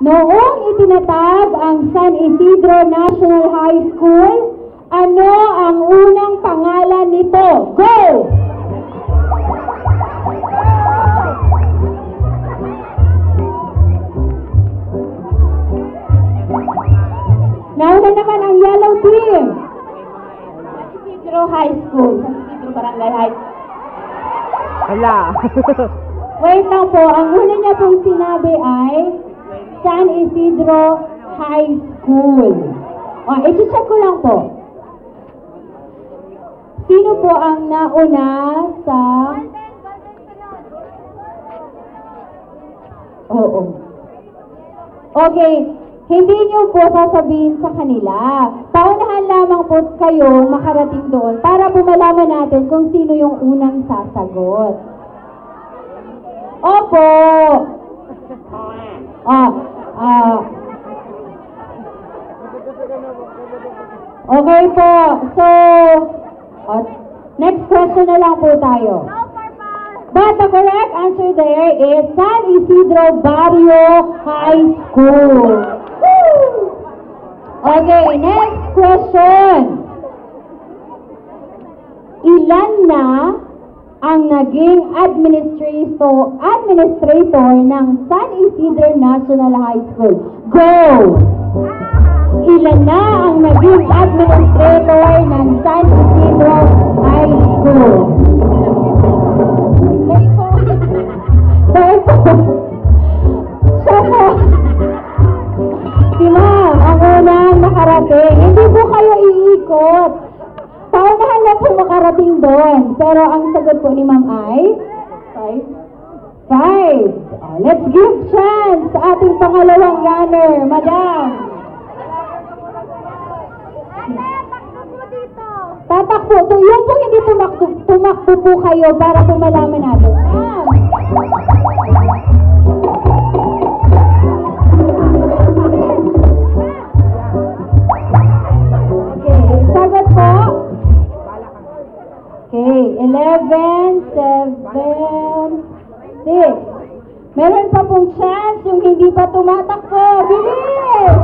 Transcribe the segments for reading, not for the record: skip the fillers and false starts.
Noong itinatag ang San Isidro National High School, ano ang unang pangalan nito? Go! Nauna naman ang yellow team. San Isidro High School. San Isidro Barangay High School. Hala. Wait lang po, ang una niya pong sinabi ay San Isidro High School. O, i-check ko lang po. Sino po ang nauna sa... Oo. Okay, hindi niyo po sasabihin sa kanila. Paunahan lamang po kayo makarating doon para po malaman natin kung sino yung unang sasagot. Opo! Okay po. So, next question na lang po tayo. But the correct answer there is San Isidro Barrio High School. Woo! Okay, next question. Ilan na ang naging administrator ng San Isidro National High School? Go! Ilan na ang naging administrator ng San Isidro High School? Siya po. Si Ma'am, ang unang nakarating. Hindi po kayo iikot. Paunahan lang po makarating doon. Pero ang sagot po ni Ma'am ay 5. Let's give chance sa ating pangalawang runner, Madam. Tatakbo. Yung po hindi tumakbo po kayo para po malaman natin. Ma'am. Okay, sagot po. Okay, 11, 7, 6. Meron pa pong chance yung hindi pa tumatakbo. Bilis!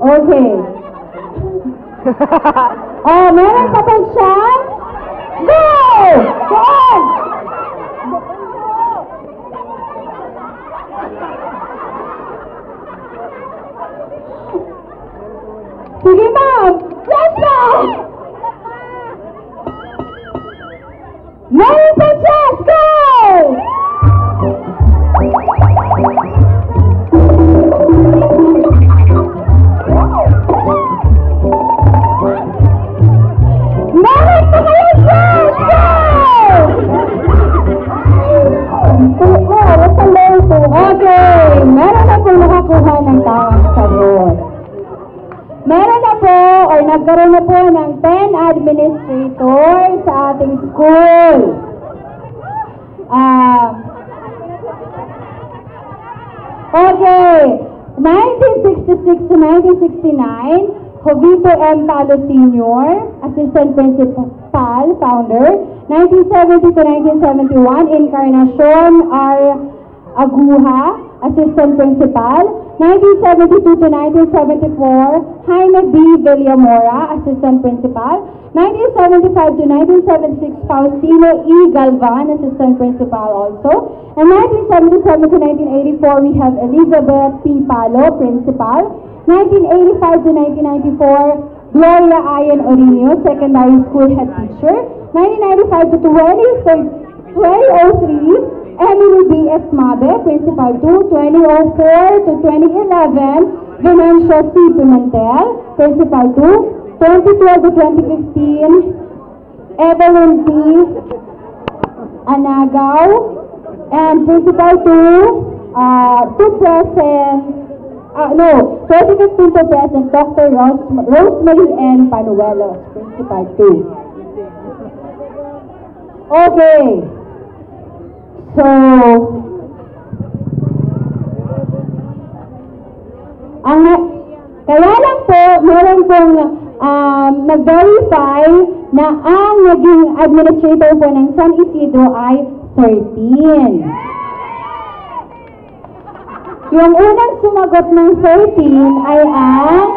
Okay. Meron pa pong chance? Go! Go on! Sige, Ma'am! Let's go! Meron pa chance! Go! Meron pa kayo chance! Go! Okay, meron na po nakakuha ng tamang sagot. Meron na po, or nagkaroon na po ng 10 administrator sa ating school. Okay, 1966 to 1969, Jovito M. Palo Sr., Assistant Principal, Founder. 1970 to 1971, Encarnacion R. Aguja, Assistant Principal. 1972 to 1974, Jaime B. Villamora, Assistant Principal. 1975 to 1976, Faustino E. Galvan, Assistant Principal also. And 1977 to 1984, we have Elizabeth P. Palo, Principal. 1985 to 1994, Gloria Ayan Orino, Secondary School Head Teacher. 1995 to 2003, Emily B. Esmabe, Principal 2, 2004 to 2011, Venancio C. Pimentel, Principal 2, 2012 to 2015, Evelyn P. Anagaw, and Principal 2, to present, 2015 to present, Dr. Rosemary N. Panuelos, Principal 2. Okay. So, kaya lang po, meron pong nag-verify na ang naging administrator po ng San Isidro ay 13. Yung unang sumagot ng 13 ay ang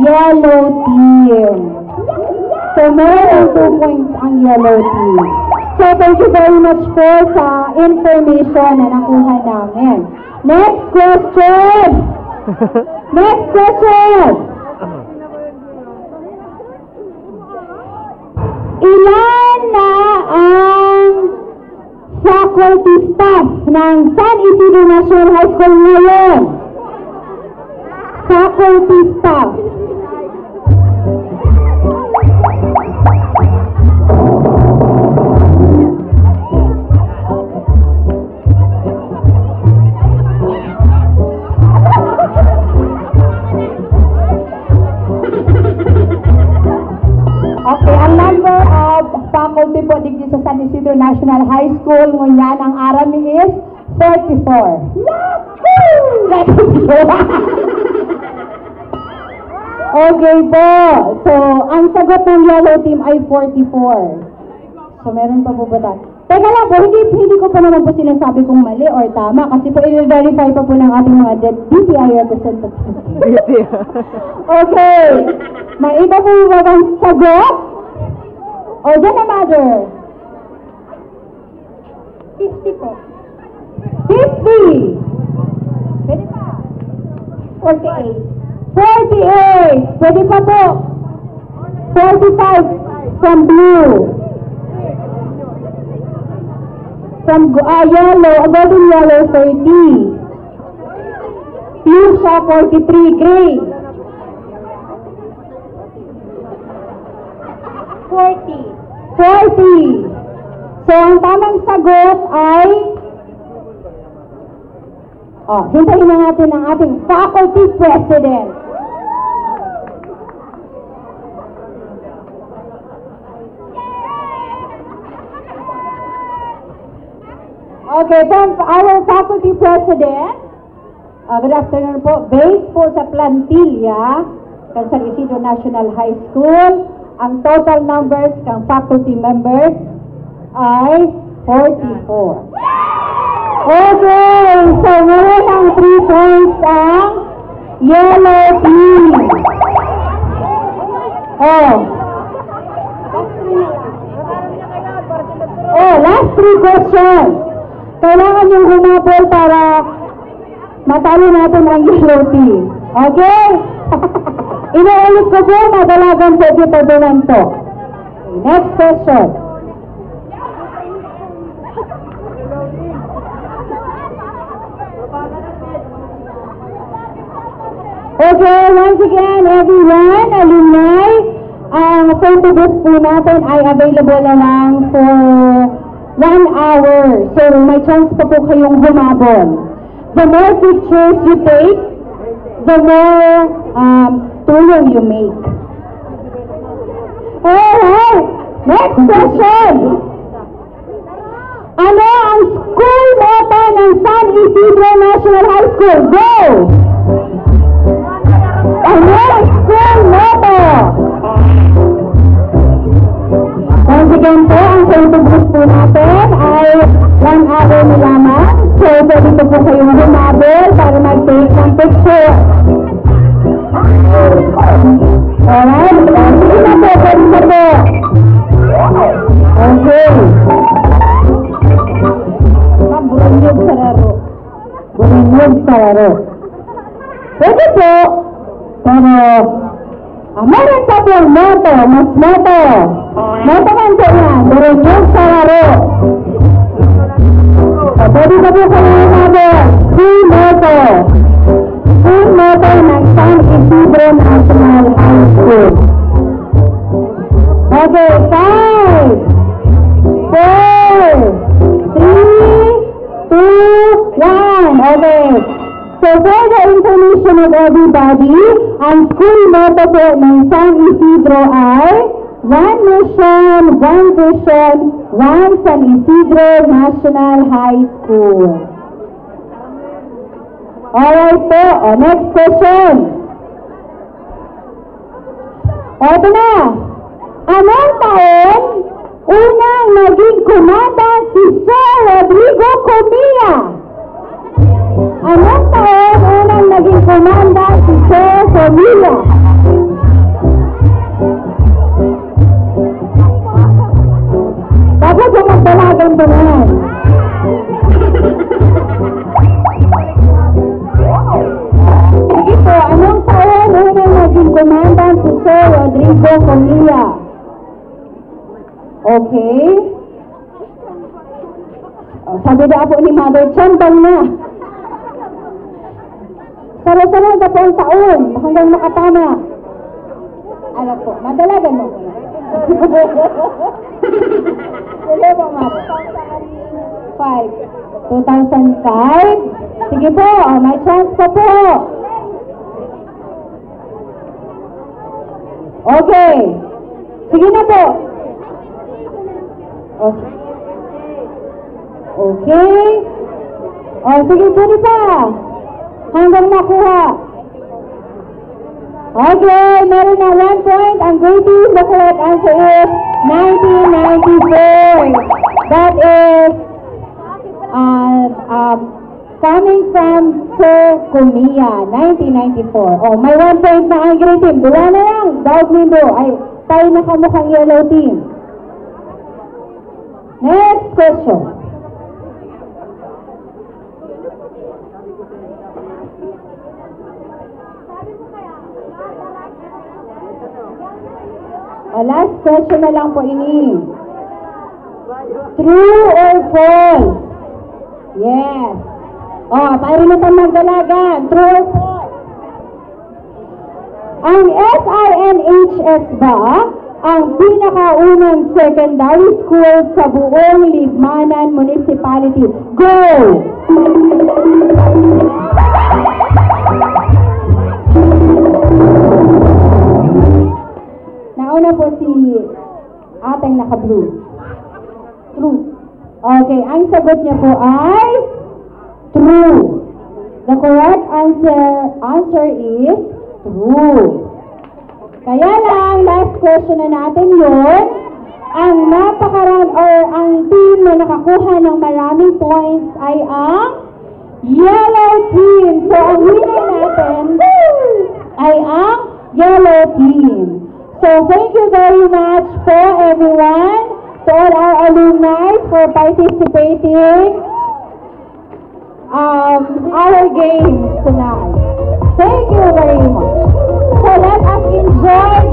yellow team. So, meron 2 points ang yellow team. So, thank you very much po sa information na nakuha namin. Next question! Next question! Ilan na ang faculty staff ng San Isidro National High School ngayon? Faculty staff. Okay, ang number of faculty po dito sa San Isidro National High School ngunyan ang arami is 34. Okay po. So, ang sagot ng yellow team ay 44. So, meron pa po ba tayo? Teka lang po, hindi ko pa naman po sinasabi kung mali or tama kasi po i-verify pa po ng ating mga DTI representatives. Okay. May iba po ba bang sagot? O dyan na, mother? 50 po. 50! Pwede pa. 48. 48! Pwede pa po. 45 from blue. From yellow, golden yellow, 30. Fuchsia, 43. Gray. 40. 40. So, ang tamang sagot ay... hintayin na natin ang ating faculty president. Okay, from our faculty president, good afternoon po. Based po sa plantilla ng San Isidro National High School, ang total numbers ng faculty members ay 44. Okay, so meron ang 3 points ang yellow team. Last 3 questions. Kailangan yung humabol para matalo natin ang yellow team. Okay? Inuulit ko po, madalagan po kita doon to. Next question. Okay, once again, everyone, alumni, ang photo booth po natin ay available na lang for 1 hour. So, may chance pa po kayong humabol. The more pictures you take, the more tulong you make. Alright, next question. Ano ang school motto ng San Isidro National High School? Go! Ano ang school motto? Once again po, ang photo booth po natin ay 1 hour na lamang. So, pwede po kayong humabol para mag-take ng picture. Alright, sige na po, pwede na po. Okay. Burinyog sa laro. Burinyog sa laro. Pwede po, pero meron pa po motto, mas motto. Motto man po yan, burinyog sa laro. Pwede na po kayo humabol. School motto. School motto ng San Isidro National High School. Okay, 5, 4, 3, 2, 1. Okay. So, for the information of everybody, ang school motto po ng San Isidro ay One Mission, One Vision, One San Isidro National High School. Alright po, next question. O, ito na. Anong taon unang naging komandan si Sir Rodrigo Comilla? Anong taon unang naging komandan si Sir Comilla? Dapat yung magdalagan po naman. Sige po, anong taon unang naging komandan si Sir Rodrigo Comilla? Okay. Oh, sabi na po ni Mother Chan, bang na. Saro-saro na po ang taon hanggang makatama. Ano po, madalagan mo po na. Sige po, Mother. 2005. Sige po, oh, may chance pa po. Okay. Sige na po. Okay. Sige, pwede pa. Hanggang makuha. Okay, meron na 1 point. Ang grade team, the correct answer is 1994. That is coming from Sir Comilla, 1994. Oh, may 1 point na ang grade team. Dula na lang. Dog Nindo. Ay, tayo na kamukhang yellow team. Next question. Last question na lang po ini. True or false? Yes. Mayroon na tayong magdalagan. True or false? Ang SINHS ba ang pinakaunang secondary school sa buong Libmanan Municipality? Go! Nauna po si ating naka-blue. True. Okay, ang sagot niya po ay true. The correct answer is true. Kaya lang, last question na natin yun. Ang ang team na nakakuha ng maraming points ay ang yellow team. So, ang winner natin ay ang yellow team. So, thank you very much for everyone, to all our alumni for participating our games tonight. Thank you very much. So, let us enjoy